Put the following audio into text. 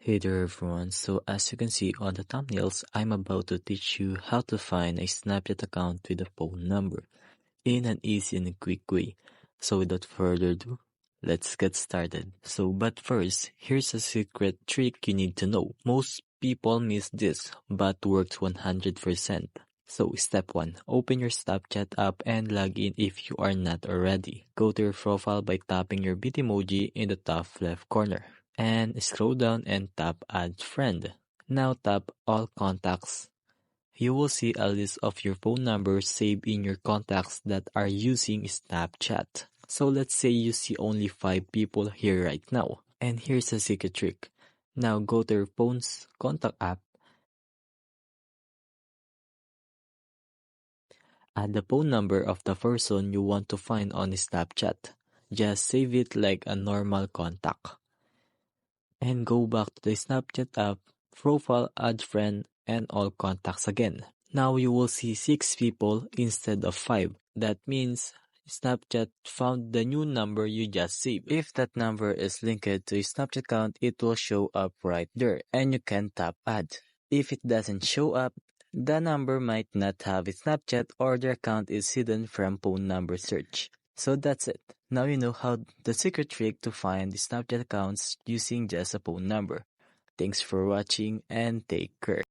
Hey there everyone, so as you can see on the thumbnails, I'm about to teach you how to find a Snapchat account with a phone number in an easy and quick way. So without further ado, let's get started. But first, here's a secret trick you need to know. Most people miss this, but works 100%. So step 1, open your Snapchat app and log in if you are not already. Go to your profile by tapping your Bitmoji in the top left corner. And scroll down and tap Add Friend. Now tap All Contacts. You will see a list of your phone numbers saved in your contacts that are using Snapchat. So let's say you see only 5 people here right now. And here's a secret trick. Now go to your phone's contact app. Add the phone number of the person you want to find on Snapchat. Just save it like a normal contact. And go back to the Snapchat app, profile, add friend, and all contacts again. Now you will see 6 people instead of 5. That means Snapchat found the new number you just saved. If that number is linked to a Snapchat account, it will show up right there and you can tap add. If it doesn't show up, the number might not have a Snapchat or their account is hidden from phone number search. So that's it. Now you know how the secret trick to find the Snapchat accounts using just a phone number. Thanks for watching and take care.